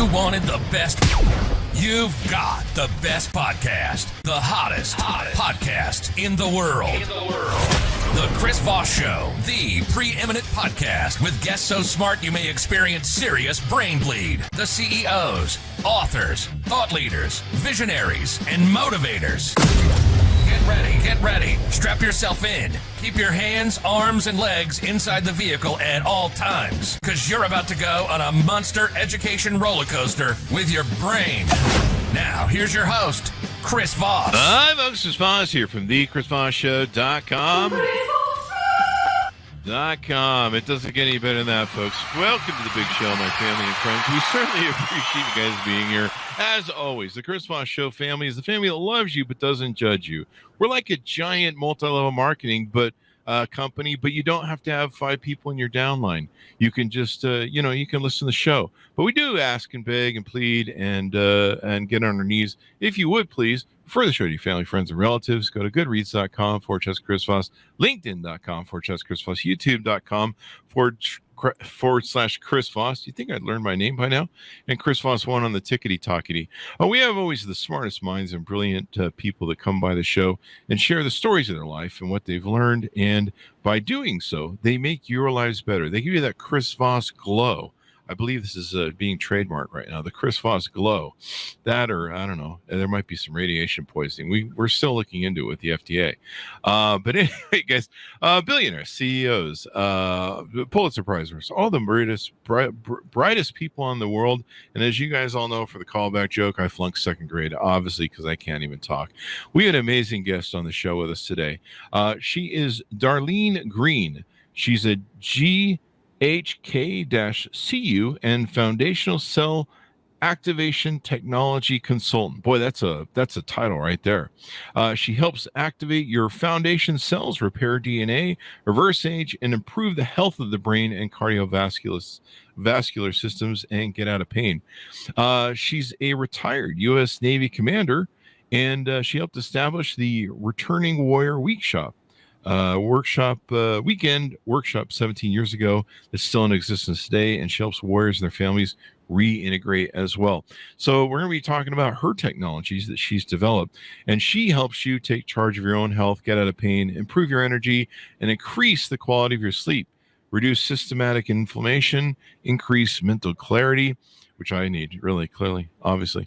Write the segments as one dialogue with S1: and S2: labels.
S1: You wanted the best. You've got the best podcast. The hottest podcast in the world. The Chris Voss Show, the preeminent podcast with guests so smart you may experience serious brain bleed. The CEOs, authors, thought leaders, visionaries, and motivators. Get ready. Strap yourself in. Keep your hands, arms, and legs inside the vehicle at all times, because you're about to go on a monster education roller coaster with your brain. Now, here's your host, Chris Voss.
S2: Hi, folks. Chris Voss here from thechrisvossshow.com. It doesn't get any better than that, folks. Welcome to the big show, my family and friends. We certainly appreciate you guys being here. As always, the Chris Voss Show family is the family that loves you but doesn't judge you. We're like a giant multi-level marketing company, but you don't have to have 5 people in your downline. You can just, you can listen to the show. But we do ask and beg and plead and get on our knees. If you would, please, refer the show to your family, friends, and relatives. Go to goodreads.com/Chris Voss, linkedin.com/Chris Voss, youtube.com/Chris Voss. Do you think I'd learned my name by now? And Chris Voss 1 on the tickety-tockety. We have always the smartest minds and brilliant people that come by the show and share the stories of their life and what they've learned. And by doing so, they make your lives better. They give you that Chris Voss glow. I believe this is being trademarked right now, the Chris Voss glow. That, or I don't know, there might be some radiation poisoning. We're still looking into it with the FDA. But anyway, guys, billionaires, CEOs, Pulitzer Prize winners, all the brightest people in the world. And as you guys all know, for the callback joke, I flunked 2nd grade, obviously, because I can't even talk. We had an amazing guest on the show with us today. She is Darlene Greene. She's a GHK-CU and foundational cell activation technology consultant. Boy, that's a title right there. She helps activate your foundation cells, repair DNA, reverse age, and improve the health of the brain and vascular systems, and get out of pain. She's a retired U.S. Navy commander, and she helped establish the Returning Warrior weekend workshop 17 years ago that's still in existence today, and she helps warriors and their families reintegrate as well. So we're going to be talking about her technologies that she's developed, and she helps you take charge of your own health, get out of pain, improve your energy, and increase the quality of your sleep, reduce systematic inflammation, increase mental clarity, which I need really clearly, obviously,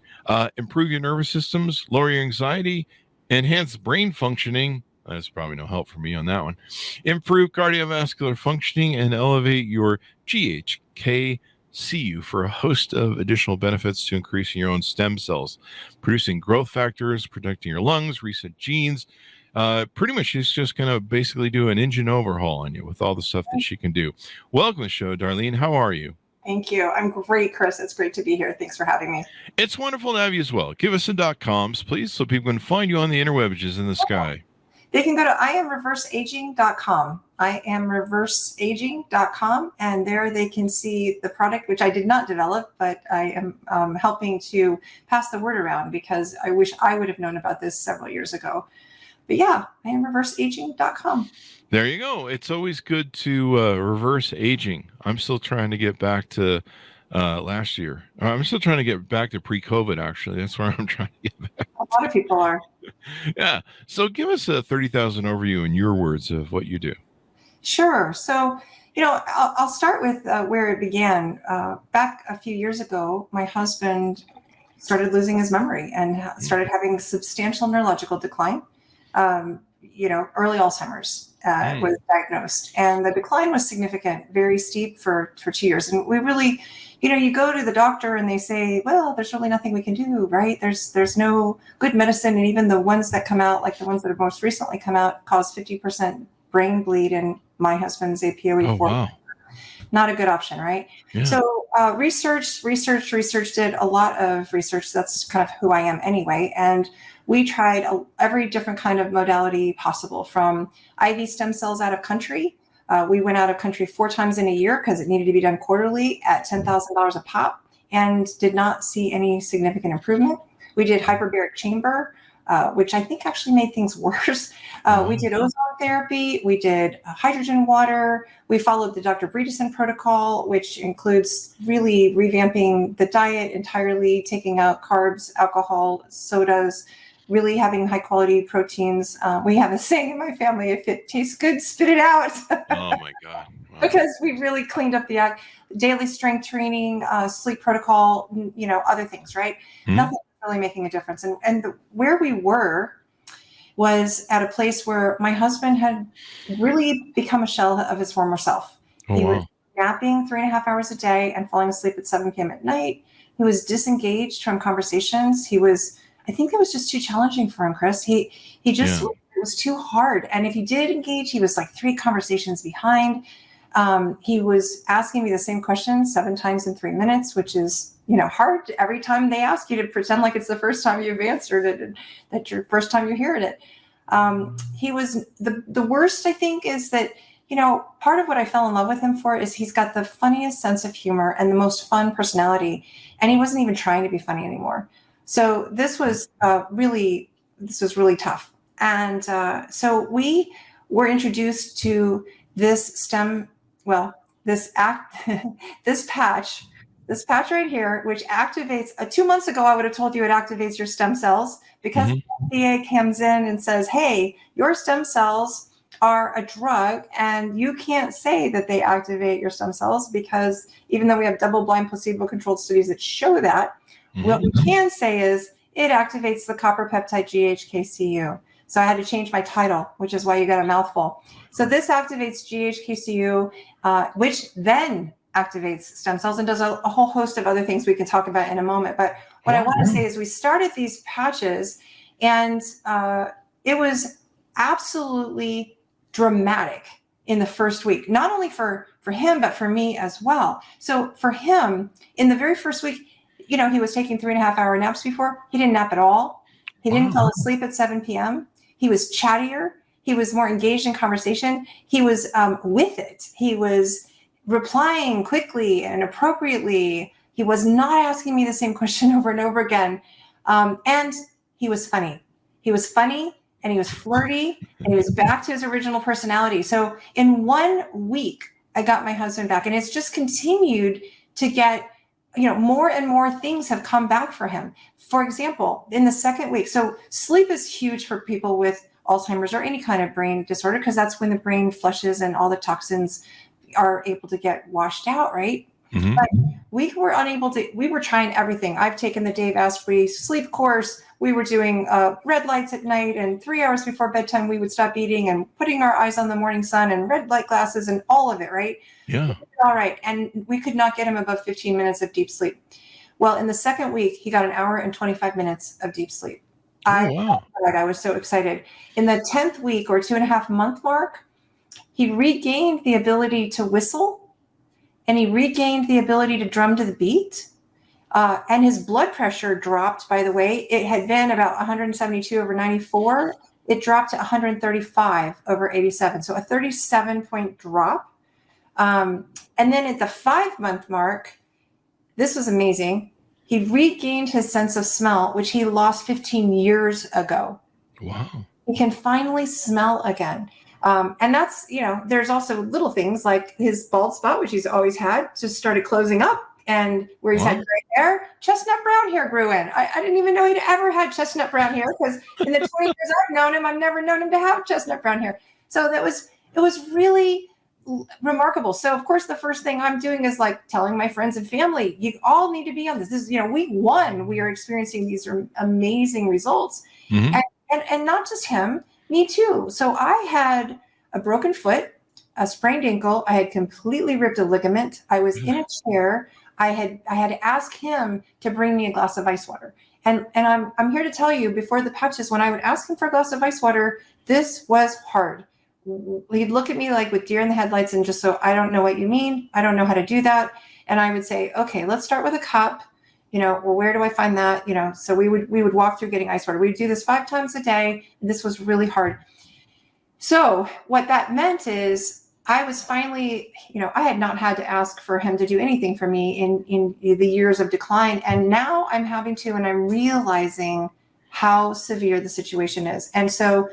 S2: improve your nervous systems, lower your anxiety, enhance brain functioning. That's probably no help for me on that one. Improve cardiovascular functioning and elevate your GHK-CU for a host of additional benefits to increasing your own stem cells, producing growth factors, protecting your lungs, reset genes. Pretty much she's just going to basically do an engine overhaul on you with all the stuff that she can do. Welcome to the show, Darlene. How are you?
S3: Thank you. I'm great, Chris. It's great to be here. Thanks for having me.
S2: It's wonderful to have you as well. Give us the .coms, please, so people can find you on the interwebs in the sky.
S3: They can go to amreverseaging.com. amreverseaging.com, and there they can see the product, which I did not develop, but I am helping to pass the word around, because I wish I would have known about this several years ago. But yeah, amreverseaging.com.
S2: There you go. It's always good to reverse aging. I'm still trying to get back to last year. I'm still trying to get back to pre-COVID, actually. That's where I'm trying to get back.
S3: A lot of people are.
S2: Yeah. So give us a 30,000 overview in your words of what you do.
S3: Sure. So, I'll start with where it began. Back a few years ago, my husband started losing his memory and started having substantial neurological decline. Early Alzheimer's was diagnosed, and the decline was significant, very steep for 2 years. And we really, you go to the doctor and they say, well, there's really nothing we can do, right? There's no good medicine. And even the ones that come out, like the ones that have most recently come out, cause 50% brain bleed in my husband's APOE4.
S2: Oh, wow.
S3: Not a good option, right? Yeah. So research did a lot of research. That's kind of who I am anyway. And we tried every different kind of modality possible, from IV stem cells out of country. We went out of country 4 times in a year because it needed to be done quarterly at $10,000 a pop, and did not see any significant improvement. We did hyperbaric chamber. which I think actually made things worse. We did ozone therapy. We did hydrogen water. We followed the Dr. Bredesen protocol, which includes really revamping the diet entirely, taking out carbs, alcohol, sodas, really having high quality proteins. We have a saying in my family, if it tastes good, spit it out.
S2: Oh my God. Wow.
S3: Because we really cleaned up the act, daily strength training, sleep protocol, other things, right? Nothing really making a difference. And where we were was at a place where my husband had really become a shell of his former self. He was napping 3.5 hours a day and falling asleep at 7 p.m. at night. He was disengaged from conversations. I think it was just too challenging for him, Chris. It was too hard. And if he did engage, he was like 3 conversations behind. He was asking me the same question 7 times in 3 minutes, which is, hard every time they ask you to pretend like it's the first time you've answered it and that your first time you're hearing it. He was the worst, I think, is that, part of what I fell in love with him for is he's got the funniest sense of humor and the most fun personality. And he wasn't even trying to be funny anymore. So this was really tough. And so we were introduced to this this patch right here, which activates 2 months ago, I would have told you it activates your stem cells because the FDA comes in and says, hey, your stem cells are a drug and you can't say that they activate your stem cells because even though we have double-blind placebo-controlled studies that show that, what we can say is it activates the copper peptide GHK-CU. So I had to change my title, which is why you got a mouthful. So this activates GHK-CU, which then activates stem cells and does a whole host of other things we can talk about in a moment. But what I want to say is we started these patches and it was absolutely dramatic in the first week, not only for him, but for me as well. So for him, in the very first week, he was taking 3.5 hour naps before. He didn't nap at all. He didn't fall asleep at 7 p.m. He was chattier. He was more engaged in conversation. He was with it. He was replying quickly and appropriately. He was not asking me the same question over and over again. And he was funny. He was funny and he was flirty and he was back to his original personality. So in 1 week, I got my husband back and it's just continued to get, more and more things have come back for him. For example, in the second week, so sleep is huge for people with Alzheimer's or any kind of brain disorder, because that's when the brain flushes and all the toxins are able to get washed out, right? But we were trying everything. I've taken the Dave Asprey sleep course. We were doing red lights at night, and 3 hours before bedtime, we would stop eating and putting our eyes on the morning sun and red light glasses and all of it, right?
S2: Yeah.
S3: All right. And we could not get him above 15 minutes of deep sleep. Well, in the second week, he got 1 hour and 25 minutes of deep sleep. I was so excited. In the 10th week or 2.5 month mark, he regained the ability to whistle and he regained the ability to drum to the beat. And his blood pressure dropped, by the way. It had been about 172 over 94. It dropped to 135 over 87. So a 37-point drop. And then at the 5 month mark, this was amazing. He regained his sense of smell, which he lost 15 years ago.
S2: Wow. He
S3: can finally smell again. And that's, there's also little things like his bald spot, which he's always had, just started closing up. And where he's had gray hair, chestnut brown hair grew in. I didn't even know he'd ever had chestnut brown hair because in the 20 years I've known him, I've never known him to have chestnut brown hair. So it was really remarkable. So of course, the first thing I'm doing is like telling my friends and family, you all need to be on this. This is, week 1, we are experiencing these amazing results. And not just him, me too. So I had a broken foot, a sprained ankle. I had completely ripped a ligament. I was in a chair. I had to ask him to bring me a glass of ice water. And I'm here to tell you, before the patches, when I would ask him for a glass of ice water, this was hard. He'd look at me like with deer in the headlights and just so, I don't know what you mean. I don't know how to do that. And I would say, okay, let's start with a cup. Well, where do I find that? So we would walk through getting ice water. We'd do this 5 times a day. And this was really hard. So what that meant is I was finally, I had not had to ask for him to do anything for me in the years of decline. And now I'm having to, and I'm realizing how severe the situation is. And so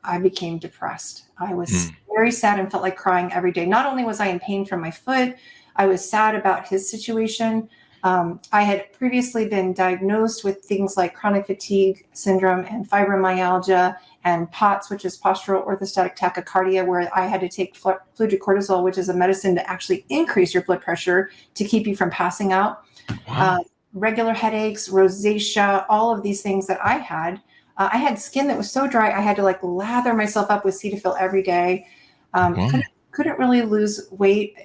S3: I became depressed. I was very sad and felt like crying every day. Not only was I in pain from my foot, I was sad about his situation. I had previously been diagnosed with things like chronic fatigue syndrome and fibromyalgia and POTS, which is postural orthostatic tachycardia, where I had to take fludrocortisone, which is a medicine to actually increase your blood pressure to keep you from passing out.
S2: Wow.
S3: Regular headaches, rosacea, all of these things that I had. I had skin that was so dry, I had to like lather myself up with Cetaphil every day. Couldn't really lose weight,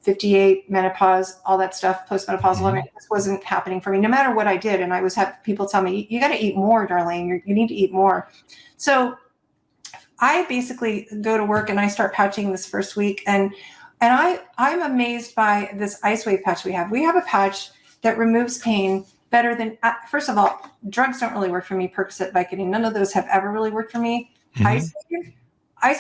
S3: 58, menopause, all that stuff, postmenopausal. I mean, this wasn't happening for me, no matter what I did. And I was having people tell me, you got to eat more, Darlene. You need to eat more. So I basically go to work and I start patching this first week. And I'm amazed by this ice wave patch we have. We have a patch that removes pain better than, first of all, drugs don't really work for me. Percocet, Vicodin, none of those have ever really worked for me. Ice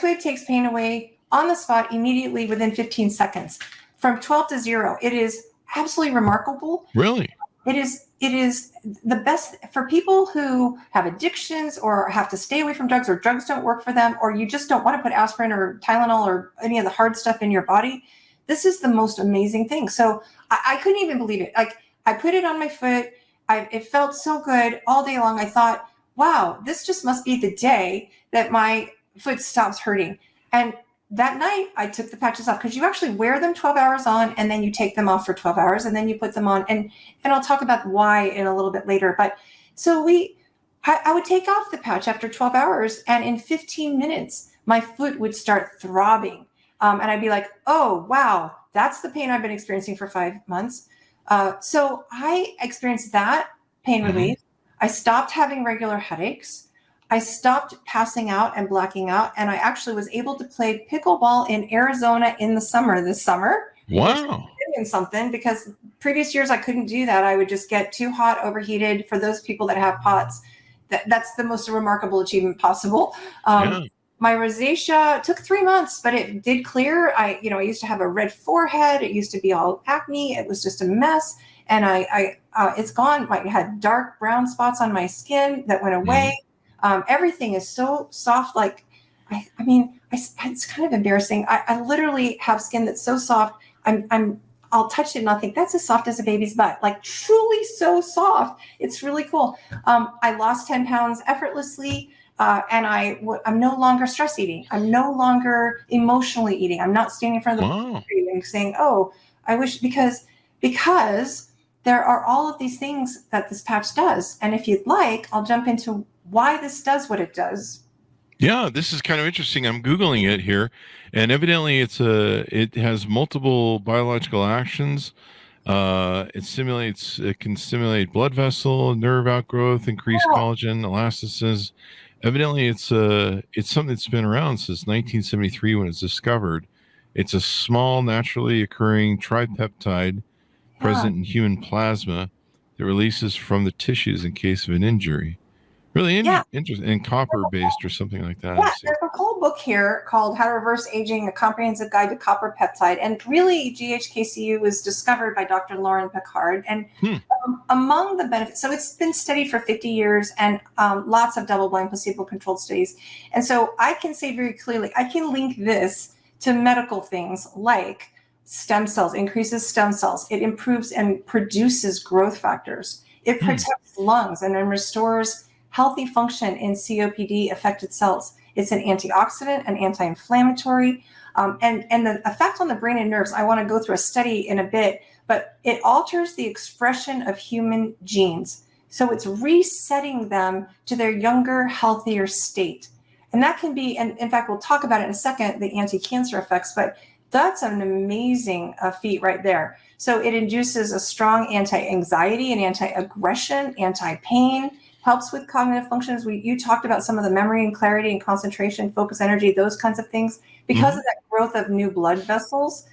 S3: wave takes pain away on the spot immediately within 15 seconds. From 12 to 0. It is absolutely remarkable.
S2: Really?
S3: It is the best for people who have addictions or have to stay away from drugs, or drugs don't work for them, or you just don't want to put aspirin or Tylenol or any of the hard stuff in your body. This is the most amazing thing. So I couldn't even believe it. Like, I put it on my foot. It felt so good all day long. I thought, wow, this just must be the day that my foot stops hurting. And that night I took the patches off, because you actually wear them 12 hours on and then you take them off for 12 hours and then you put them on. And I'll talk about why in a little bit later. But so I would take off the patch after 12 hours and in 15 minutes, my foot would start throbbing. And I'd be like, oh, wow, that's the pain I've been experiencing for 5 months. So I experienced that pain relief. I stopped having regular headaches. I stopped passing out and blacking out, and I actually was able to play pickleball in Arizona in the summer this summer.
S2: Wow.
S3: Doing something, because previous years I couldn't do that. I would just get too hot, overheated. For those people that have POTS, that's the most remarkable achievement possible. My rosacea took 3 months, but it did clear. I used to have a red forehead. It used to be all acne. It was just a mess. And it's gone. I had dark brown spots on my skin that went away. Everything is so soft. Like, it's kind of embarrassing. I literally have skin that's so soft. I'll touch it and I'll think that's as soft as a baby's butt, like truly so soft. It's really cool. I lost 10 pounds effortlessly. And I'm no longer stress eating. I'm no longer emotionally eating. I'm not standing in front of the screen and saying, oh, I wish, because there are all of these things that this patch does. And if you'd like, I'll jump into why this does what it does.
S2: Yeah, this is kind of interesting. I'm Googling it here, and evidently it has multiple biological actions. It can stimulate blood vessel, nerve outgrowth, increase collagen, elasticity. Evidently it's something that's been around since 1973 when it's discovered. It's a small, naturally occurring tripeptide present in human plasma that releases from the tissues in case of an injury. Really interesting, and copper-based or something like that.
S3: Yeah, there's a whole book here called How to Reverse Aging, A Comprehensive Guide to Copper Peptide. And really, GHK-CU was discovered by Dr. Lauren Picard. And among the benefits, so it's been studied for 50 years and lots of double-blind placebo-controlled studies. And so I can say very clearly, I can link this to medical things like stem cells, increases stem cells. It improves and produces growth factors. It protects lungs and then restores healthy function in COPD affected cells. It's an antioxidant, an anti-inflammatory, and the effect on the brain and nerves. I want to go through a study in a bit, but it alters the expression of human genes. So it's resetting them to their younger, healthier state. And that can be, and in fact, we'll talk about it in a second, the anti-cancer effects, but that's an amazing feat right there. So it induces a strong anti-anxiety and anti-aggression, anti-pain, helps with cognitive functions. You talked about some of the memory and clarity and concentration, focus, energy, those kinds of things. Because of that growth of new blood vessels,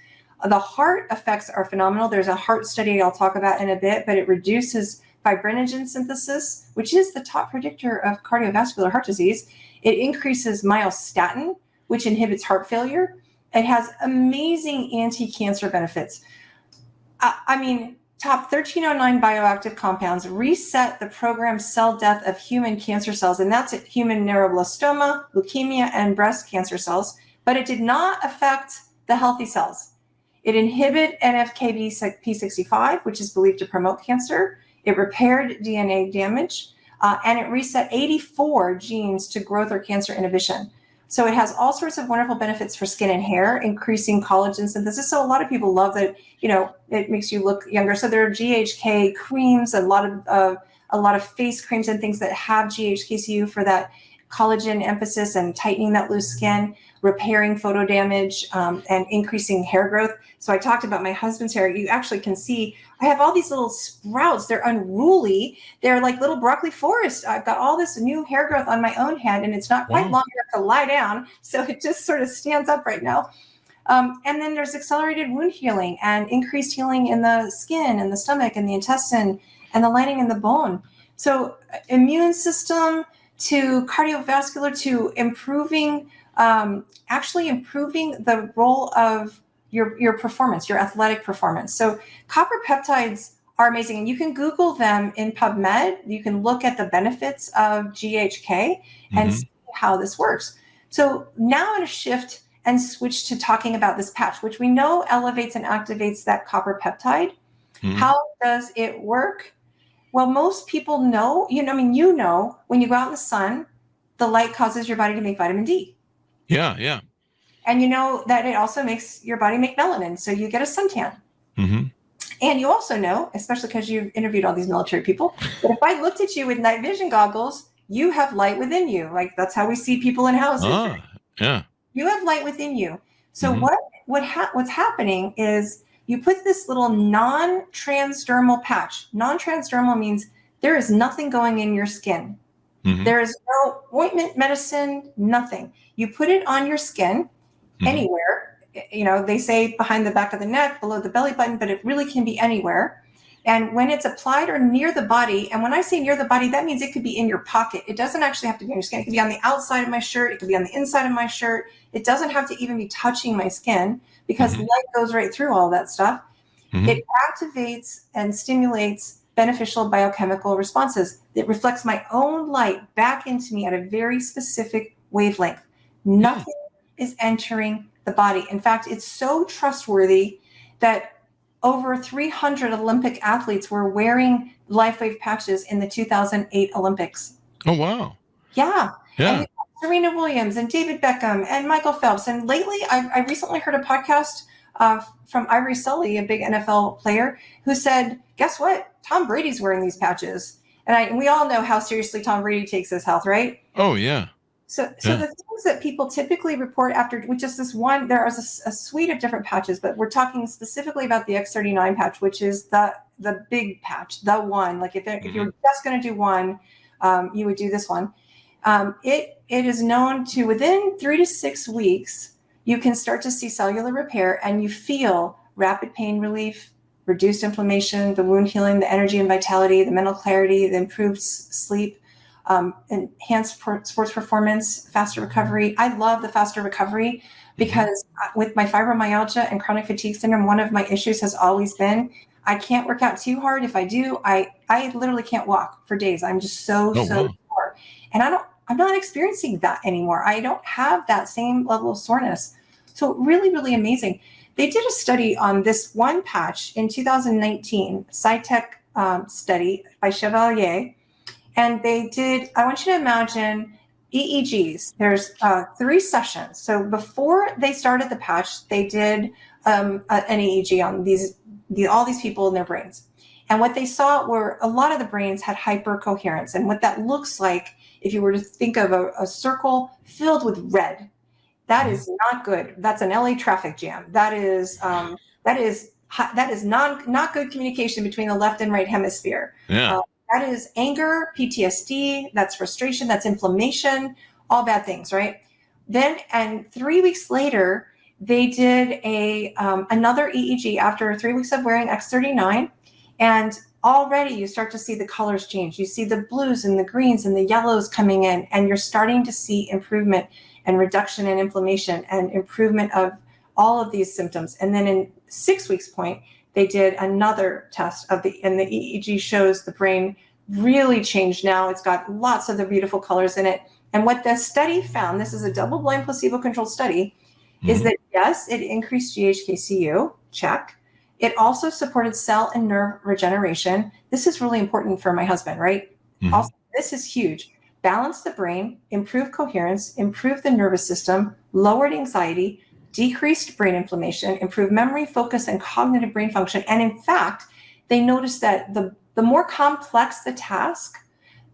S3: the heart effects are phenomenal. There's a heart study I'll talk about in a bit, but it reduces fibrinogen synthesis, which is the top predictor of cardiovascular heart disease. It increases myostatin, which inhibits heart failure. It has amazing anti-cancer benefits. top 1309 bioactive compounds reset the programmed cell death of human cancer cells, and that's human neuroblastoma, leukemia, and breast cancer cells, but it did not affect the healthy cells. It inhibited NFKB-P65, which is believed to promote cancer. It repaired DNA damage, and it reset 84 genes to growth or cancer inhibition. So it has all sorts of wonderful benefits for skin and hair, increasing collagen synthesis. So a lot of people love that, it makes you look younger. So there are GHK creams, a lot of face creams and things that have GHK-CU for that collagen emphasis and tightening that loose skin, repairing photo damage, and increasing hair growth. So I talked about my husband's hair. You actually can see I have all these little sprouts. They're unruly. They're like little broccoli forest. I've got all this new hair growth on my own head, and it's not quite long enough to lie down. So it just sort of stands up right now. And then there's accelerated wound healing and increased healing in the skin and the stomach and the intestine and the lining in the bone. So immune system to cardiovascular to improving the role of your performance, your athletic performance. So copper peptides are amazing, and you can Google them in PubMed. You can look at the benefits of GHK and see how this works. So now I'm going to shift and switch to talking about this patch, which we know elevates and activates that copper peptide. How does it work? Well, most people know, when you go out in the sun, the light causes your body to make vitamin D.
S2: Yeah.
S3: And you know that it also makes your body make melanin, so you get a suntan. And you also know, especially because you've interviewed all these military people, that if I looked at you with night vision goggles, you have light within you. Like that's how we see people in houses.
S2: Yeah.
S3: You have light within you. So what's happening is you put this little non-transdermal patch. Non-transdermal means there is nothing going in your skin. There is no ointment, medicine, nothing. You put it on your skin anywhere. They say behind the back of the neck, below the belly button, but it really can be anywhere. And when it's applied or near the body, and when I say near the body, that means it could be in your pocket. It doesn't actually have to be on your skin. It could be on the outside of my shirt. It could be on the inside of my shirt. It doesn't have to even be touching my skin because light goes right through all that stuff. It activates and stimulates beneficial biochemical responses. It reflects my own light back into me at a very specific wavelength. Nothing is entering the body. In fact, it's so trustworthy that over 300 Olympic athletes were wearing LifeWave patches in the 2008 Olympics.
S2: Oh, wow.
S3: Yeah. And we've got Serena Williams and David Beckham and Michael Phelps. And lately, I recently heard a podcast from Ivory Sully, a big NFL player, who said, guess what? Tom Brady's wearing these patches. And we all know how seriously Tom Brady takes his health, right?
S2: Oh, yeah.
S3: So the things that people typically report after, which is this one, there is a suite of different patches, but we're talking specifically about the X39 patch, which is the big patch, the one. Like if you're just going to do one, you would do this one. It is known to within 3 to 6 weeks, you can start to see cellular repair and you feel rapid pain relief, reduced inflammation, the wound healing, the energy and vitality, the mental clarity, the improved sleep, enhanced sports performance, faster recovery. I love the faster recovery because with my fibromyalgia and chronic fatigue syndrome, one of my issues has always been I can't work out too hard. If I do, I literally can't walk for days. I'm just so sore. And I'm not experiencing that anymore. I don't have that same level of soreness. So really, really amazing. They did a study on this one patch in 2019, SciTech study by Chevalier. And they did, I want you to imagine EEGs. There's 3 sessions. So before they started the patch, they did an EEG on all these people in their brains. And what they saw were a lot of the brains had hypercoherence. And what that looks like, if you were to think of a circle filled with red, that is not good. That's an LA traffic jam. That is not good communication between the left and right hemisphere.
S2: Yeah.
S3: That is anger, PTSD, that's frustration, that's inflammation, all bad things, right? Then, and 3 weeks later, they did another EEG after 3 weeks of wearing X39, and already you start to see the colors change. You see the blues and the greens and the yellows coming in, and you're starting to see improvement and reduction in inflammation and improvement of all of these symptoms. And then in 6 weeks point, they did another test and the EEG shows the brain really changed now. It's got lots of the beautiful colors in it. And what the study found, this is a double-blind placebo-controlled study, is that yes, it increased GHK-CU, check. It also supported cell and nerve regeneration. This is really important for my husband, right? Also, this is huge. Balanced the brain, improved coherence, improved the nervous system, lowered anxiety, decreased brain inflammation, improved memory, focus, and cognitive brain function. And in fact, they noticed that the more complex the task,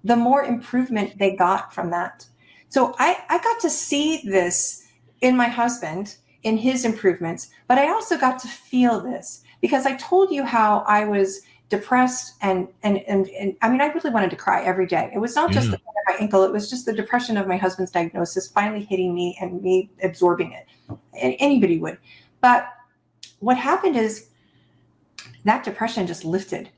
S3: the more improvement they got from that. So I got to see this in my husband, in his improvements, but I also got to feel this because I told you how I was depressed and I mean, I really wanted to cry every day. It was not just the pain of my ankle. It was just the depression of my husband's diagnosis finally hitting me and me absorbing it. And anybody would. But what happened is that depression just lifted.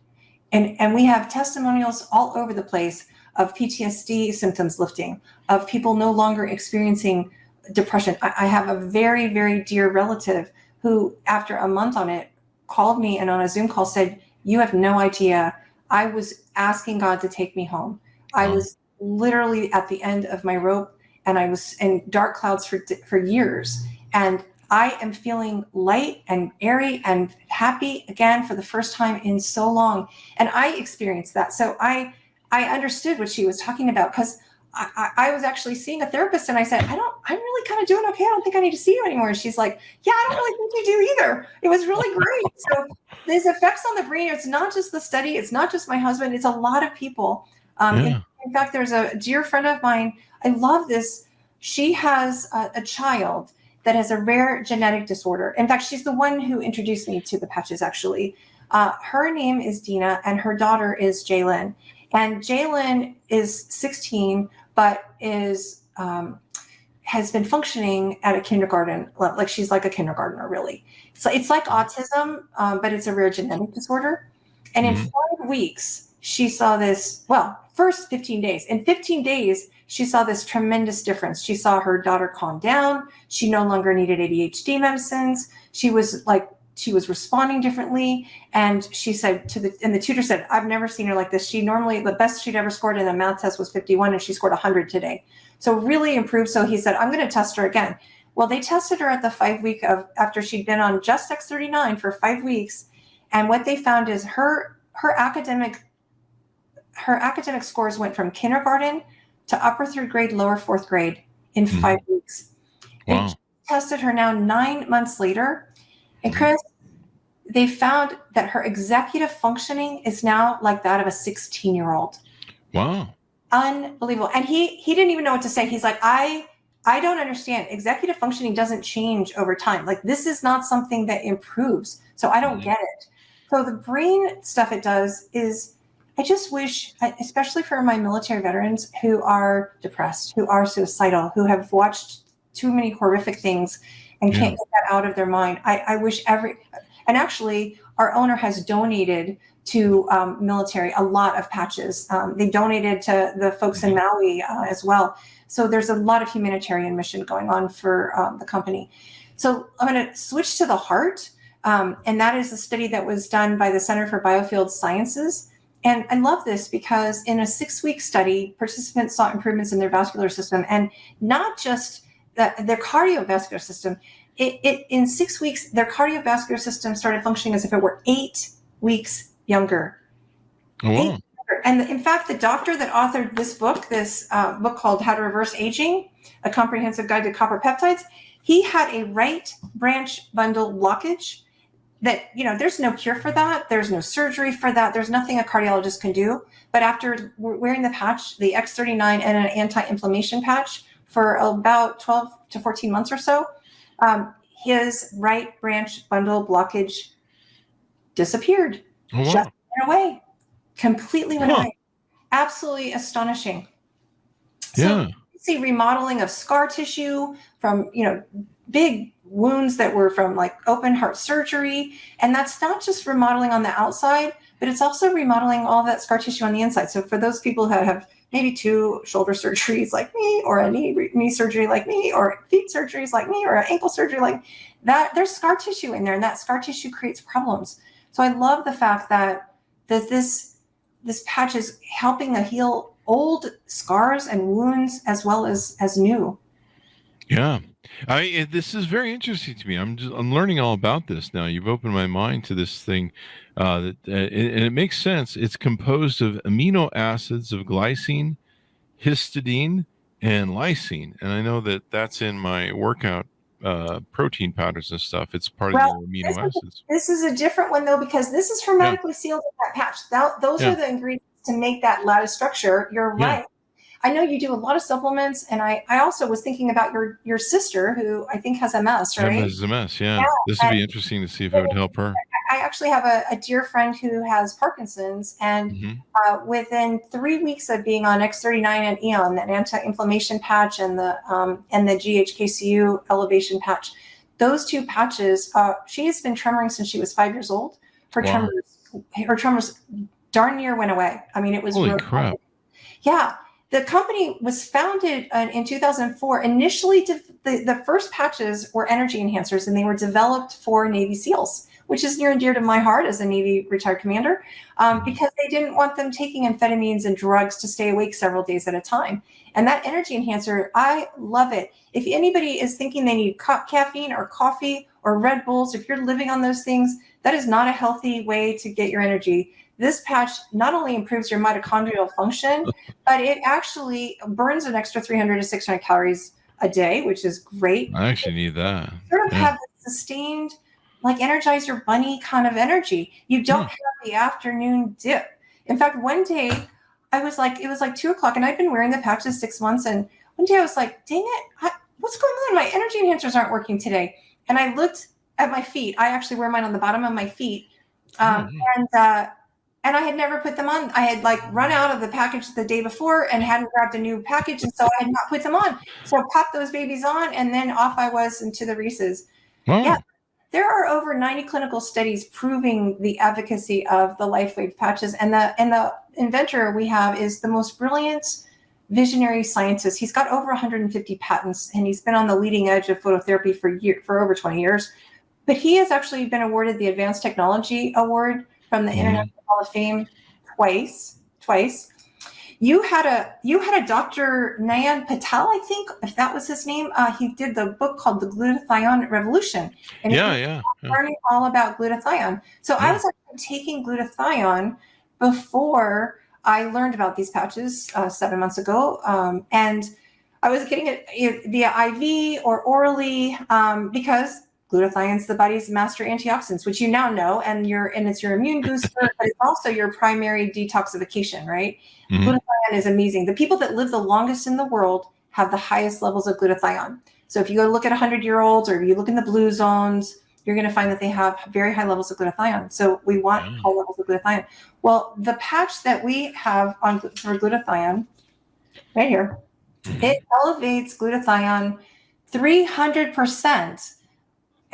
S3: And we have testimonials all over the place of PTSD symptoms lifting, of people no longer experiencing depression. I have a very, very dear relative who, after a month on it, called me and on a Zoom call said, "You have no idea. I was asking God to take me home. I was literally at the end of my rope and I was in dark clouds for years. And I am feeling light and airy and happy again for the first time in so long." And I experienced that. So I understood what she was talking about because I was actually seeing a therapist and I said, I'm really kind of doing okay. I don't think I need to see you anymore. And she's like, yeah, I don't really think you do either. It was really great. So these effects on the brain, it's not just the study. It's not just my husband. It's a lot of people. In fact, there's a dear friend of mine. I love this. She has a child that has a rare genetic disorder. In fact, she's the one who introduced me to the patches, actually. Her name is Dina and her daughter is Jaylin. And Jaylin is 16, but has been functioning at a kindergarten, like she's like a kindergartner, really. It's like autism, but it's a rare genetic disorder. And in 5 weeks, she saw this, first 15 days. In 15 days, she saw this tremendous difference. She saw her daughter calm down. She no longer needed ADHD medicines. She was responding differently. And she said and the tutor said, I've never seen her like this. The best she'd ever scored in a math test was 51 and she scored 100 today. So really improved. So he said, I'm going to test her again. Well, they tested her at the 5 week after she'd been on just X39 for 5 weeks. And what they found is her academic scores went from kindergarten to upper 3rd grade, lower 4th grade in 5 weeks.
S2: Wow.
S3: They tested her now 9 months later. And Chris, they found that her executive functioning is now like that of a 16-year-old.
S2: Wow.
S3: Unbelievable. And he didn't even know what to say. He's like, I don't understand. Executive functioning doesn't change over time. Like, this is not something that improves. So I don't get it. So the brain stuff it does is, I just wish, especially for my military veterans who are depressed, who are suicidal, who have watched too many horrific things and can't get that out of their mind. I wish and actually our owner has donated to military a lot of patches. They donated to the folks in Maui as well. So there's a lot of humanitarian mission going on for the company. So I'm going to switch to the heart. And that is a study that was done by the Center for Biofield Sciences. And I love this because in a 6-week study, participants saw improvements in their vascular system and not just their cardiovascular system. In 6 weeks, their cardiovascular system started functioning as if it were 8 weeks younger.
S2: Oh, wow.
S3: And in fact, the doctor that authored this book called How to Reverse Aging, A Comprehensive Guide to Copper Peptides, he had a right branch bundle blockage that, there's no cure for that. There's no surgery for that. There's nothing a cardiologist can do. But after wearing the patch, the X39 and an anti-inflammation patch for about 12 to 14 months or so, his right branch bundle blockage disappeared.
S2: Oh, wow.
S3: Just went away. Completely went away. Absolutely astonishing. So you see remodeling of scar tissue from, big wounds that were from like open heart surgery. And that's not just remodeling on the outside, but it's also remodeling all that scar tissue on the inside. So for those people who have maybe 2 shoulder surgeries like me, or a knee surgery like me, or feet surgeries like me, or an ankle surgery like that, there's scar tissue in there, and that scar tissue creates problems. So I love the fact that this patch is helping to heal old scars and wounds as well as new.
S2: Yeah. This is very interesting to me. I'm learning all about this now. You've opened my mind to this thing, and it makes sense. It's composed of amino acids of glycine, histidine, and lysine. And I know that that's in my workout protein powders and stuff. It's part of the amino acids.
S3: This is a different one though, because this is hermetically sealed in that patch. Those are the ingredients to make that lattice structure. You're right. I know you do a lot of supplements, and I also was thinking about your sister who I think has MS, right?
S2: MS, yeah. This would be interesting to see if it would help her.
S3: I actually have a dear friend who has Parkinson's, and within 3 weeks of being on X39 and Eon, that anti-inflammation patch and the GHK-CU elevation patch, those two patches, she has been tremoring since she was 5 years old. Her tremors darn near went away. I mean, it was
S2: holy crap.
S3: Yeah. The company was founded in 2004. Initially, the first patches were energy enhancers, and they were developed for Navy SEALs, which is near and dear to my heart as a Navy retired commander, because they didn't want them taking amphetamines and drugs to stay awake several days at a time. And that energy enhancer, I love it. If anybody is thinking they need caffeine or coffee or Red Bulls, if you're living on those things, that is not a healthy way to get your energy. This patch not only improves your mitochondrial function, but it actually burns an extra 300 to 600 calories a day, which is great.
S2: I actually need that.
S3: You sort of have this sustained, like Energize Your Bunny kind of energy. You don't have the afternoon dip. In fact, one day it was like 2:00, and I've been wearing the patches 6 months. And one day I was like, dang it, what's going on? My energy enhancers aren't working today. And I looked at my feet. I actually wear mine on the bottom of my feet. And I had never put them on. I had run out of the package the day before and hadn't grabbed a new package. And so I had not put them on. So I popped those babies on, and then off I was into the races.
S2: Wow.
S3: Yeah. There are over 90 clinical studies proving the efficacy of the LifeWave patches. And the inventor we have is the most brilliant visionary scientist. He's got over 150 patents, and he's been on the leading edge of phototherapy for over 20 years. But he has actually been awarded the Advanced Technology Award from the International Hall of Fame twice. You had a Dr. Nayan Patel, I think, if that was his name. He did the book called The Glutathione Revolution. And learning all about glutathione. So I was actually taking glutathione before I learned about these patches 7 months ago. And I was getting it via IV or orally because glutathione is the body's master antioxidants, which you now know, and it's your immune booster, but it's also your primary detoxification, right? Glutathione is amazing. The people that live the longest in the world have the highest levels of glutathione. So if you go look at 100-year-olds, or if you look in the blue zones, you're going to find that they have very high levels of glutathione. So we want high levels of glutathione. Well, the patch that we have for glutathione, right here, it elevates glutathione 300%.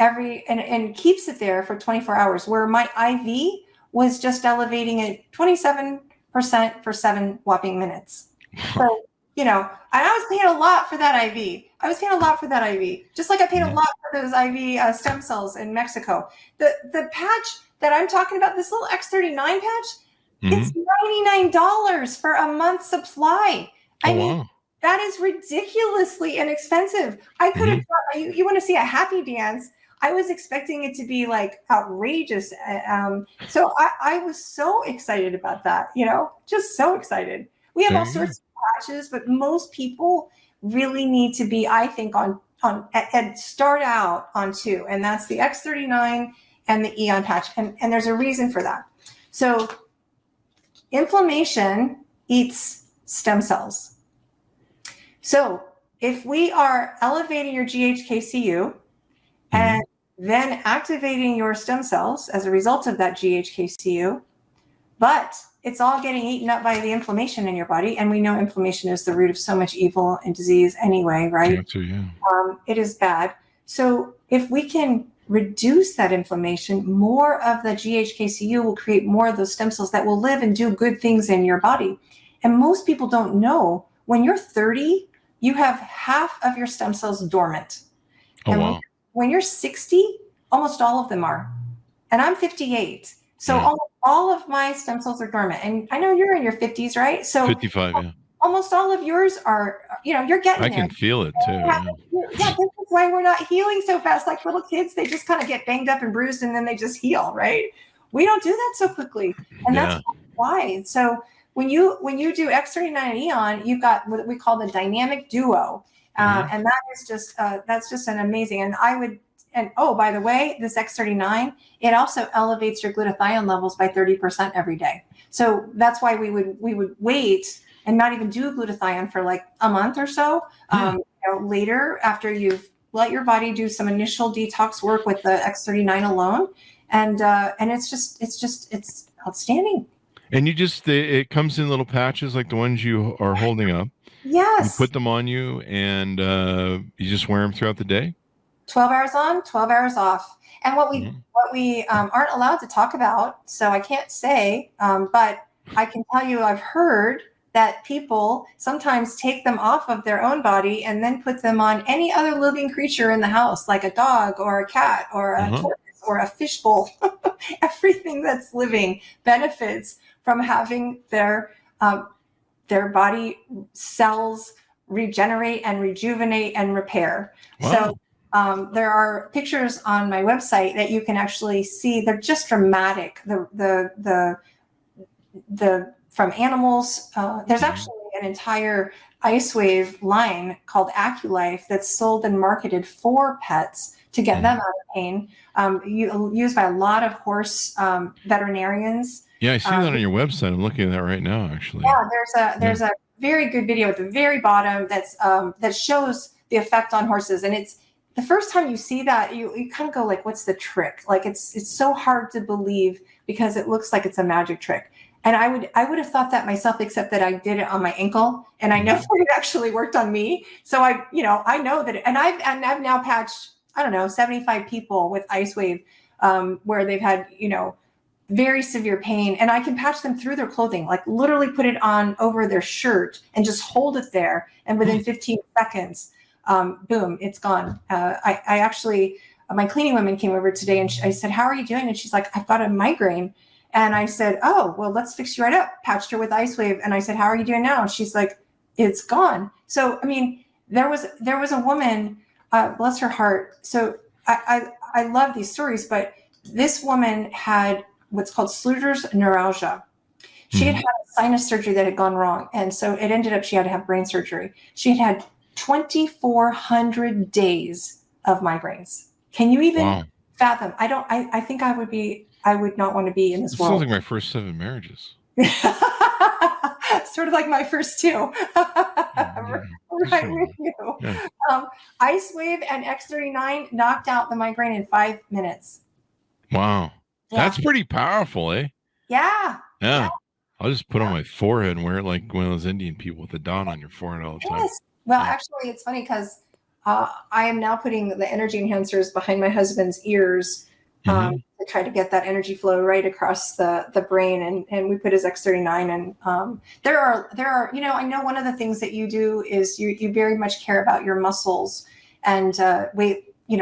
S3: And keeps it there for 24 hours, where my IV was just elevating it 27% for 7 whopping minutes. So, and I was paying a lot for that IV. Just like I paid a lot for those IV stem cells in Mexico. The patch that I'm talking about, this little X39 patch, it's $99 for a month's supply. I mean, that is ridiculously inexpensive. I could have, you want to see a happy dance? I was expecting it to be outrageous. So I was so excited about that, just so excited. We have all sorts of patches, but most people really need to be, I think, and start out on 2, and that's the X39 and the Eon patch. And there's a reason for that. So inflammation eats stem cells. So if we are elevating your GHK-CU and then activating your stem cells as a result of that GHK-CU, but it's all getting eaten up by the inflammation in your body. And we know inflammation is the root of so much evil and disease anyway, right?
S2: Cancer, yeah.
S3: It is bad. So if we can reduce that inflammation, more of the GHK-CU will create more of those stem cells that will live and do good things in your body. And most people don't know, when you're 30, you have half of your stem cells dormant.
S2: Oh, wow.
S3: When you're 60, almost all of them are. And I'm 58. So all of my stem cells are dormant. And I know you're in your 50s, right? So
S2: 55, yeah.
S3: Almost all of yours are, you're getting there.
S2: I can feel it too.
S3: Yeah, this is why we're not healing so fast. Like little kids, they just kind of get banged up and bruised and then they just heal, right? We don't do that so quickly. And that's why. So when you do X39 and Eon, you've got what we call the dynamic duo. And that's just an amazing. And oh, by the way, this X39, it also elevates your glutathione levels by 30% every day. So that's why we would wait and not even do glutathione for like a month or so. Later, after you've let your body do some initial detox work with the X39 alone, and it's outstanding.
S2: And it comes in little patches like the ones you are holding up.
S3: Yes.
S2: You put them on you, and you just wear them throughout the day.
S3: 12 hours on, 12 hours off. And what we aren't allowed to talk about, so I can't say, but I can tell you I've heard that people sometimes take them off of their own body and then put them on any other living creature in the house, like a dog or a cat or a tortoise or a fishbowl. Everything that's living benefits from having their body cells regenerate and rejuvenate and repair. Wow. So there are pictures on my website that you can actually see. They're just dramatic. The from animals. There's actually an entire ice wave line called AccuLife that's sold and marketed for pets to get them out of pain. Used by a lot of horse veterinarians.
S2: Yeah, I see that on your website. I'm looking at that right now, actually.
S3: Yeah, there's a very good video at the very bottom that shows the effect on horses, and it's the first time you see that you kind of go like, what's the trick? Like it's so hard to believe because it looks like it's a magic trick. And I would have thought that myself, except that I did it on my ankle, and I know that it actually worked on me. So I know that, and I've now patched 75 people with Ice Wave, where they've had very severe pain, and I can patch them through their clothing, like literally put it on over their shirt and just hold it there, and within 15 seconds, boom, it's gone. I actually, my cleaning woman came over today, and I said, "How are you doing?" And she's like, "I've got a migraine." And I said, "Oh, well, let's fix you right up." Patched her with Ice Wave. And I said, "How are you doing now?" And she's like, "It's gone." So, I mean, there was a woman, bless her heart. So I love these stories, but this woman had what's called Sluder's neuralgia. She had had a sinus surgery that had gone wrong. And so it ended up, she had to have brain surgery. She had 2,400 days of migraines. Can you even fathom? I think I would not want to be in this world.
S2: Sounds like my first 7 marriages.
S3: Sort of like my first 2. Right with you. Yeah. Ice Wave and X39 knocked out the migraine in 5 minutes.
S2: Wow. Yeah. That's pretty powerful, eh?
S3: Yeah.
S2: I'll just put it on my forehead and wear it like one of those Indian people with the dot on your forehead all the time.
S3: Yes. Well, actually, it's funny because I am now putting the energy enhancers behind my husband's ears to try to get that energy flow right across the brain, and we put his X39, and there are I know one of the things that you do is you very much care about your muscles and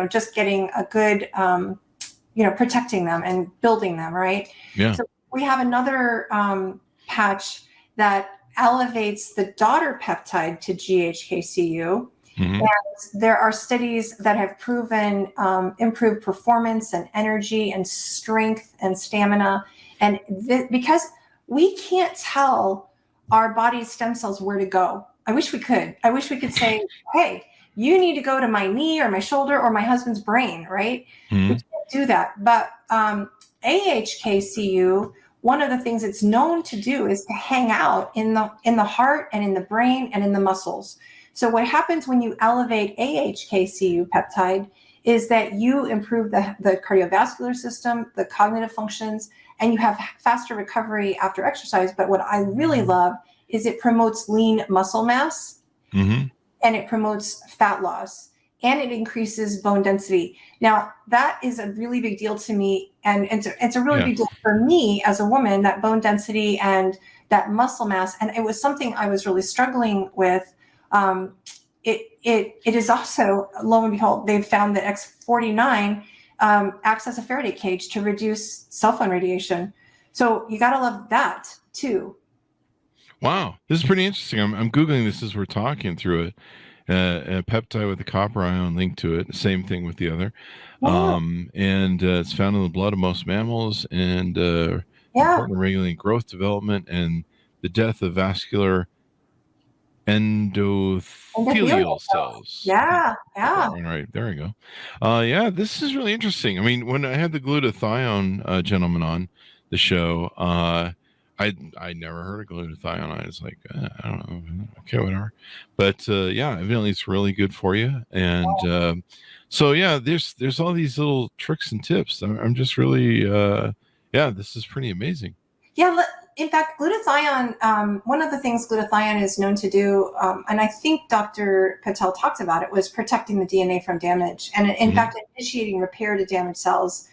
S3: just getting a good protecting them and building them, right?
S2: Yeah.
S3: So we have another patch that elevates the daughter peptide to GHK-CU. And there are studies that have proven improved performance and energy and strength and stamina. And because we can't tell our body's stem cells where to go. I wish we could. I wish we could say, hey, you need to go to my knee or my shoulder or my husband's brain, right? We can't do that. But AHK-CU, one of the things it's known to do is to hang out in the heart and in the brain and in the muscles. So what happens when you elevate AHK-CU peptide is that you improve the cardiovascular system, the cognitive functions, and you have faster recovery after exercise. But what I really love is it promotes lean muscle mass, and it promotes fat loss, and it increases bone density. Now, that is a really big deal to me, and it's a really big deal for me as a woman, that bone density and that muscle mass. And it was something I was really struggling with. It is also, lo and behold, they've found that X49 acts as a Faraday cage to reduce cell phone radiation. So you got to love that too.
S2: Wow, this is pretty interesting. I'm Googling this as we're talking through it. A peptide with a copper ion linked to it. Same thing with the other.
S3: Wow.
S2: And it's found in the blood of most mammals and
S3: Yeah.
S2: important in regulating growth, development, and the death of vascular endothelial cells.
S3: Yeah.
S2: All right, there we go. Yeah, this is really interesting. I mean, when I had the glutathione gentleman on the show, I never heard of glutathione. I was like, I don't know, okay, whatever. But yeah, evidently it's really good for you. And so yeah, there's all these little tricks and tips. I'm just really, yeah, this is pretty amazing.
S3: Yeah. In fact, glutathione, one of the things glutathione is known to do, and I think Dr. Patel talked about it, was protecting the DNA from damage. And in fact, initiating repair to damaged cells.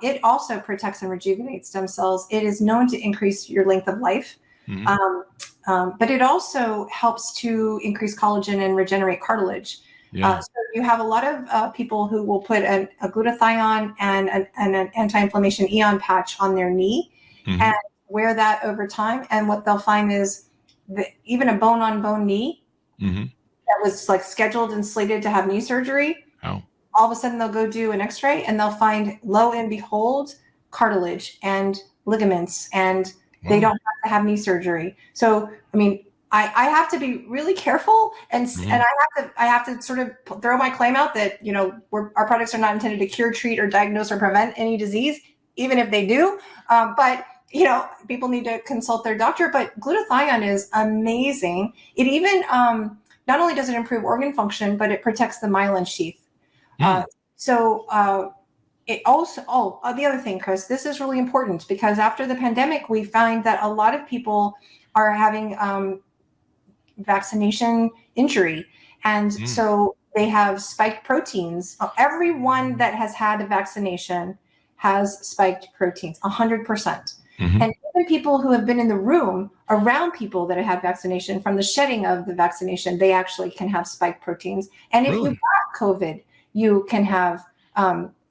S3: It also protects and rejuvenates stem cells. It is known to increase your length of life. But it also helps to increase collagen and regenerate cartilage.
S2: Yeah.
S3: So you have a lot of people who will put a glutathione and an anti-inflammation eon patch on their knee and wear that over time. And what they'll find is that even a bone-on-bone knee that was like scheduled and slated to have knee surgery, all of a sudden they'll go do an x-ray and they'll find, lo and behold, cartilage and ligaments, and they don't have to have knee surgery. So, I mean, I have to be really careful, and I have to sort of throw my claim out that, you know, our products are not intended to cure, treat, or diagnose or prevent any disease, even if they do. But you know, people need to consult their doctor. But glutathione is amazing. It even not only does it improve organ function, but it protects the myelin sheath. So it also, the other thing, Chris, this is really important because after the pandemic, we find that a lot of people are having vaccination injury. And so they have spiked proteins. Everyone that has had a vaccination has spiked proteins, 100%. And even people who have been in the room around people that have had vaccination, from the shedding of the vaccination, they actually can have spike proteins. And if you got COVID, you can have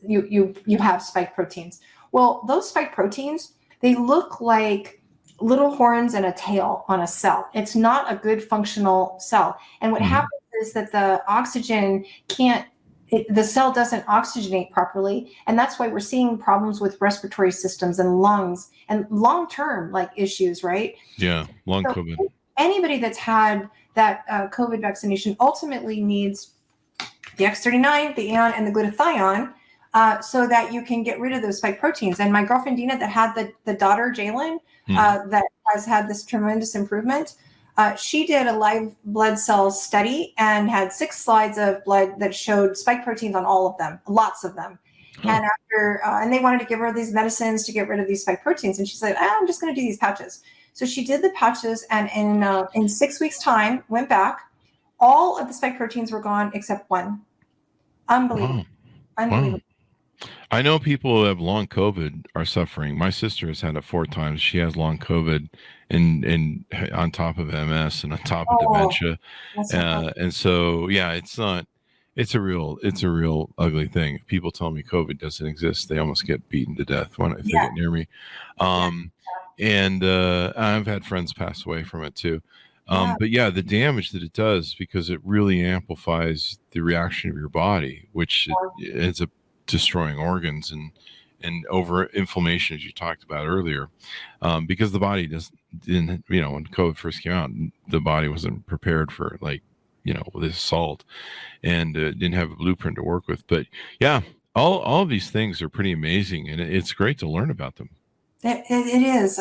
S3: you have spike proteins. Well, those spike proteins, they look like little horns and a tail on a cell. It's not a good functional cell. And what happens is that the oxygen the cell doesn't oxygenate properly. And that's why we're seeing problems with respiratory systems and lungs and long-term like issues, right?
S2: Yeah, long COVID.
S3: Anybody that's had that COVID vaccination ultimately needs the X39, the Eon, and the glutathione so that you can get rid of those spike proteins. And my girlfriend Dina that had the daughter, Jalen, that has had this tremendous improvement, she did a live blood cell study and had 6 slides of blood that showed spike proteins on all of them, lots of them. And after, and they wanted to give her these medicines to get rid of these spike proteins. And she said, I'm just going to do these patches. So she did the patches, and in 6 weeks' time, went back. All of the spike proteins were gone except one. Unbelievable. Unbelievable.
S2: I know people who have long COVID are suffering. My sister has had it 4 times. She has long COVID and on top of MS and on top of dementia. And so, yeah, it's a real ugly thing. If people tell me COVID doesn't exist, they almost get beaten to death if they get near me. And I've had friends pass away from it too. But yeah, the damage that it does, because it really amplifies the reaction of your body, which ends up destroying organs and over inflammation, as you talked about earlier, because the body didn't, when COVID first came out, the body wasn't prepared for this assault and didn't have a blueprint to work with. But yeah, all of these things are pretty amazing, and it's great to learn about them.
S3: It is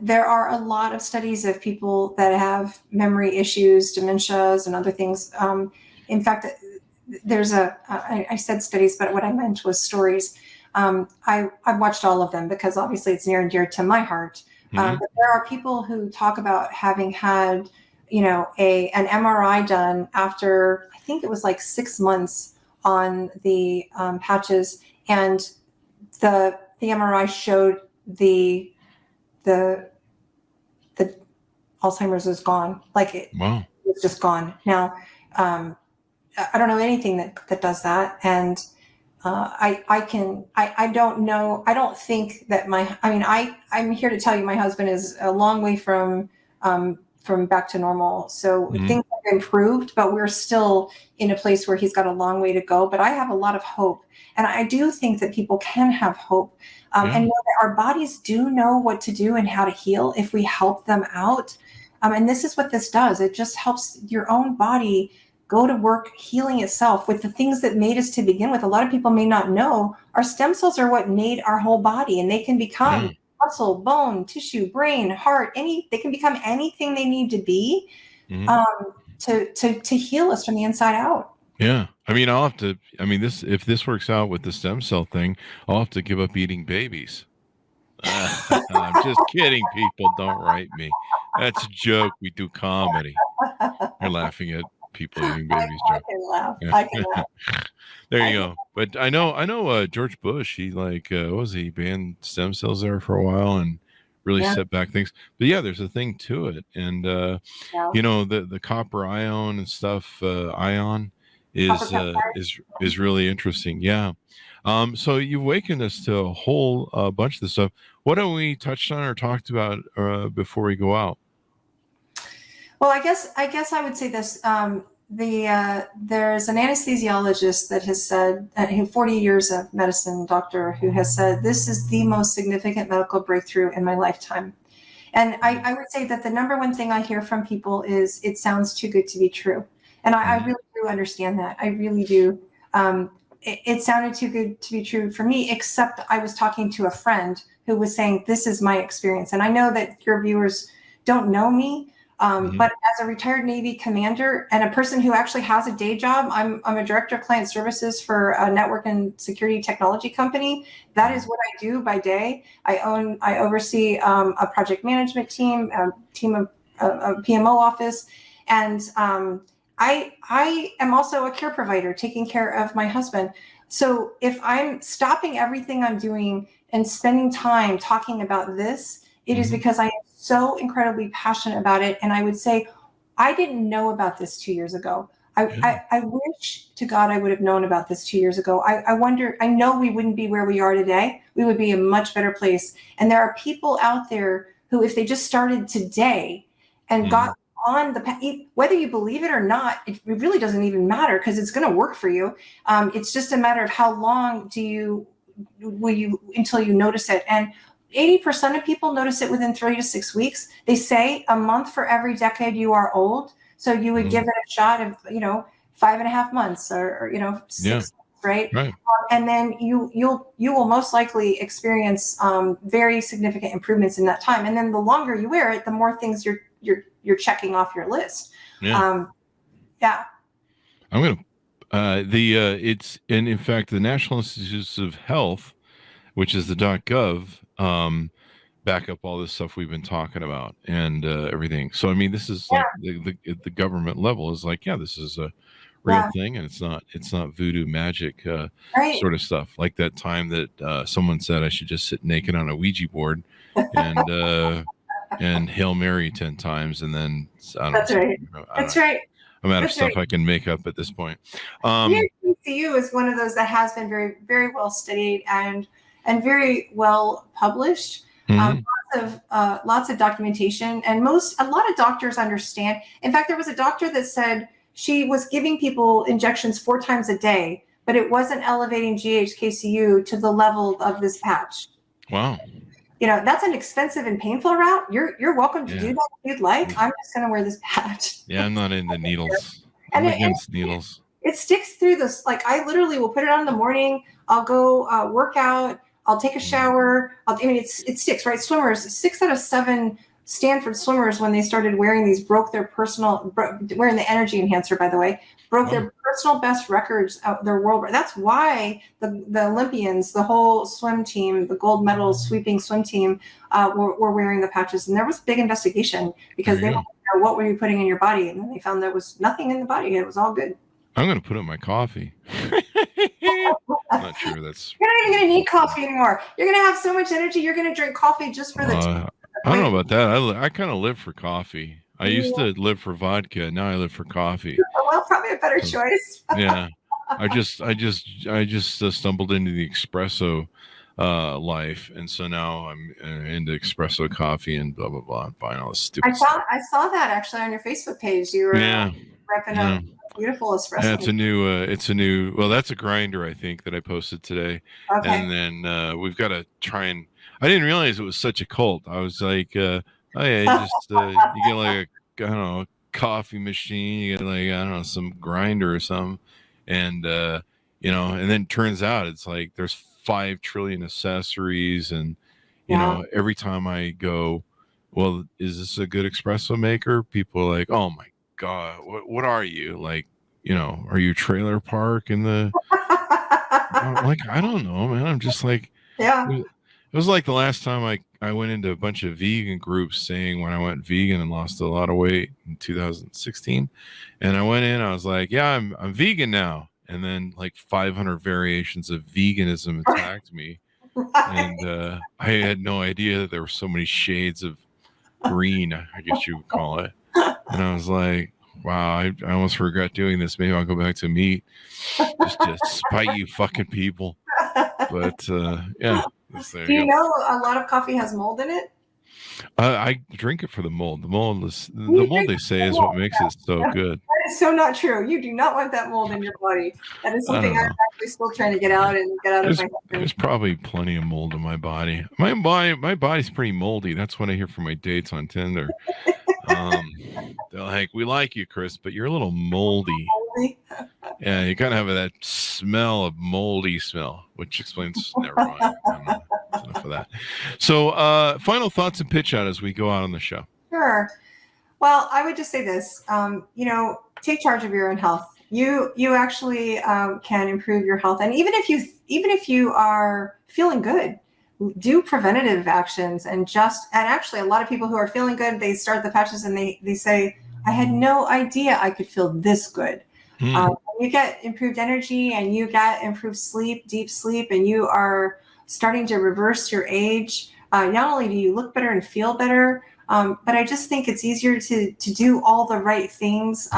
S3: there are a lot of studies of people that have memory issues, dementias, and other things. In fact, there's I said studies, but what I meant was stories. I've watched all of them because obviously it's near and dear to my heart. But there are people who talk about having had, an MRI done after, I think it was like 6 months on the patches, and the MRI showed the Alzheimer's is gone. Like it was just gone. Now, I don't know anything that does that. And I don't know. I don't think that I'm here to tell you my husband is a long way from back to normal. So things have improved, but we're still in a place where he's got a long way to go. But I have a lot of hope. And I do think that people can have hope and know that our bodies do know what to do and how to heal if we help them out. And this is what this does. It just helps your own body go to work healing itself with the things that made us to begin with. A lot of people may not know our stem cells are what made our whole body, and they can become muscle, bone, tissue, brain, heart, they can become anything they need to be to heal us from the inside out.
S2: Yeah. I mean, if this works out with the stem cell thing, I'll have to give up eating babies. I'm just kidding, people. Don't write me. That's a joke. We do comedy. You're laughing at people eating babies.
S3: I can laugh. Yeah. I can laugh.
S2: There you go. But I know George Bush, he he banned stem cells there for a while and really set back things. But yeah, there's a thing to it. And the copper ion and stuff, is really interesting. Yeah. So you've awakened us to a whole bunch of this stuff. What have we touched on or talked about before we go out?
S3: Well, I guess I would say this. There's an anesthesiologist that has said, 40 years of medicine doctor, who has said, this is the most significant medical breakthrough in my lifetime. And I would say that the number one thing I hear from people is, it sounds too good to be true. And I really do understand that. I really do. It sounded too good to be true for me, except I was talking to a friend who was saying, this is my experience. And I know that your viewers don't know me, but as a retired Navy commander and a person who actually has a day job, I'm a director of client services for a network and security technology company. That is what I do by day. I oversee a project management team, a PMO office, and I am also a care provider, taking care of my husband. So if I'm stopping everything I'm doing and spending time talking about this, it is because I am so incredibly passionate about it. And I would say, I didn't know about this 2 years ago. I wish to God I would have known about this 2 years ago. I wonder, I know we wouldn't be where we are today. We would be in a much better place. And there are people out there who, if they just started today and got on the path, whether you believe it or not, it really doesn't even matter, because it's going to work for you. It's just a matter of how long will you until you notice it. And 80% of people notice it within 3 to 6 weeks. They say a month for every decade you are old. So you would give it a shot of 5.5 months or 6 months, right? And then you will most likely experience very significant improvements in that time. And then the longer you wear it, the more things you're checking off your list.
S2: I'm going to in fact, the National Institutes of Health, which is the .gov, back up all this stuff we've been talking about and everything. So I mean, this is like the government level is like, this is a real thing, and it's not voodoo magic sort of stuff. Like that time that someone said I should just sit naked on a Ouija board and Hail Mary 10 times, and then
S3: That's right.
S2: I'm out of stuff I can make up at this point.
S3: GHK-CU is one of those that has been very, very well studied and very well published. Lots of documentation, and a lot of doctors understand. In fact, there was a doctor that said she was giving people injections 4 times a day, but it wasn't elevating GHK-CU to the level of this patch.
S2: Wow.
S3: That's an expensive and painful route. You're welcome to do that if you'd like. I'm just going to wear this patch.
S2: Yeah, I'm not into needles. I'm against needles.
S3: It sticks through this. Like, I literally will put it on in the morning. I'll go work out. I'll take a shower. It sticks, right? Swimmers, 6 out of 7 Stanford swimmers, when they started wearing these, wearing the energy enhancer, by the way, broke their personal best records, their world. That's why the Olympians, the whole swim team, the gold medal sweeping swim team, were wearing the patches. And there was a big investigation because they wanted to know, what were you putting in your body? And then they found there was nothing in the body. It was all good.
S2: I'm going to put it in my coffee. I'm not sure that's...
S3: You're not even going to need coffee anymore. You're going to have so much energy. You're going to drink coffee just for the
S2: I don't know about that. I kind of live for coffee. I used to live for vodka. Now I live for coffee.
S3: Well, probably a better choice.
S2: Yeah. I just stumbled into the espresso life, and so now I'm into espresso coffee and blah blah blah, buying all this stupid stuff.
S3: I saw that actually on your Facebook page. You were repping up beautiful espresso.
S2: Yeah, it's a new. Well, that's a grinder, I think, that I posted today.
S3: Okay.
S2: And then we've got to try and. I didn't realize it was such a cult. I was like, oh yeah, you get like I don't know, coffee machine. You get like I don't know, some grinder or something, and and then it turns out it's like there's 5 trillion accessories, and every time I go, well, is this a good espresso maker? People are like, oh my God, what are you like? Are you a trailer park in the? I'm like, I don't know, man. I'm just like, It was like the last time I went into a bunch of vegan groups saying when I went vegan and lost a lot of weight in 2016, and I went in, I was like, yeah, I'm vegan now, and then like 500 variations of veganism attacked me, and I had no idea that there were so many shades of green, I guess you would call it, and I was like, wow, I almost regret doing this. Maybe I'll go back to meat just to spite you fucking people. But yeah.
S3: Do you know a lot of coffee has mold in it?
S2: I drink it for the mold. The mold they say is what makes it so good.
S3: That is so not true. You do not want that mold in your body. That is something I'm actually still trying to get out of my head.
S2: There's probably plenty of mold in my body. My body's pretty moldy. That's what I hear from my dates on Tinder. They're like, we like you, Chris, but you're a little moldy. Yeah, you kind of have that smell of moldy smell, which explains. Never mind. Enough of that. So, final thoughts and pitch out as we go out on the show.
S3: Sure. Well, I would just say this. Take charge of your own health. You actually can improve your health, and even if you are feeling good, do preventative actions and actually a lot of people who are feeling good, they start the patches and they say, I had no idea I could feel this good. You get improved energy and you get improved sleep, deep sleep, and you are starting to reverse your age. Not only do you look better and feel better, but I just think it's easier to do all the right things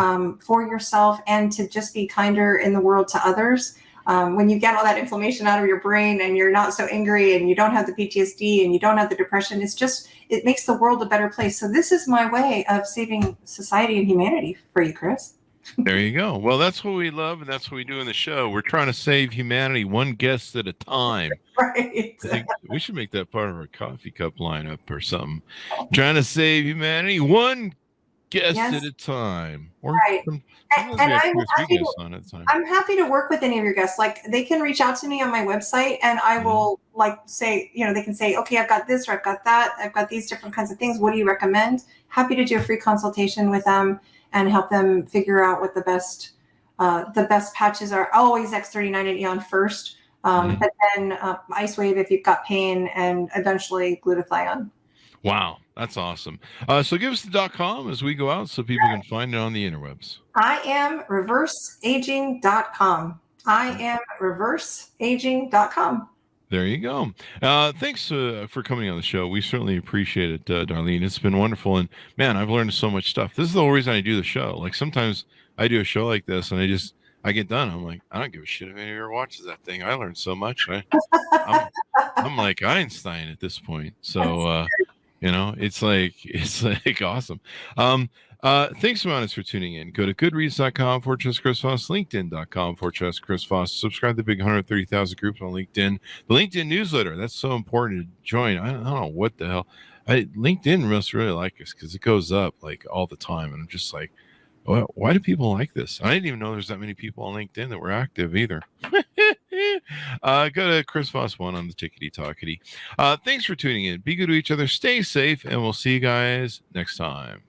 S3: for yourself and to just be kinder in the world to others. When you get all that inflammation out of your brain and you're not so angry and you don't have the PTSD and you don't have the depression, it makes the world a better place. So this is my way of saving society and humanity for you, Chris.
S2: There you go. Well, that's what we love, and that's what we do in the show. We're trying to save humanity one guest at a time.
S3: Right.
S2: I think we should make that part of our coffee cup lineup or something. Trying to save humanity one guest at a time. Or
S3: right. And I'm happy to work with any of your guests. Like, they can reach out to me on my website and I will say, they can say, okay, I've got this or I've got that. I've got these different kinds of things. What do you recommend? Happy to do a free consultation with them and help them figure out what the best patches are. Always X39 and Eon first, but then Ice Wave if you've got pain, and eventually glutathione.
S2: Wow, that's awesome. So give us the .com as we go out so people can find it on the interwebs.
S3: I am reverseaging.com. I am reverseaging.com.
S2: There you go. Thanks for coming on the show. We certainly appreciate it, Darlene. It's been wonderful. And man, I've learned so much stuff. This is the whole reason I do the show. Like, sometimes I do a show like this and I get done. I'm like, I don't give a shit if anyone ever watches that thing. I learned so much. I'm like Einstein at this point. So, it's like awesome. Thanks so much for tuning in. Go to goodreads.com/Chris Voss, LinkedIn.com/Chris Voss. Subscribe to the big 130,000 groups on LinkedIn. The LinkedIn newsletter, that's so important to join. I don't know what the hell. LinkedIn must really like us because it goes up like all the time. And I'm just like, why do people like this? I didn't even know there's that many people on LinkedIn that were active either. Go to Chris Voss 1 on the Tickety Talkety. Thanks for tuning in. Be good to each other. Stay safe, and we'll see you guys next time.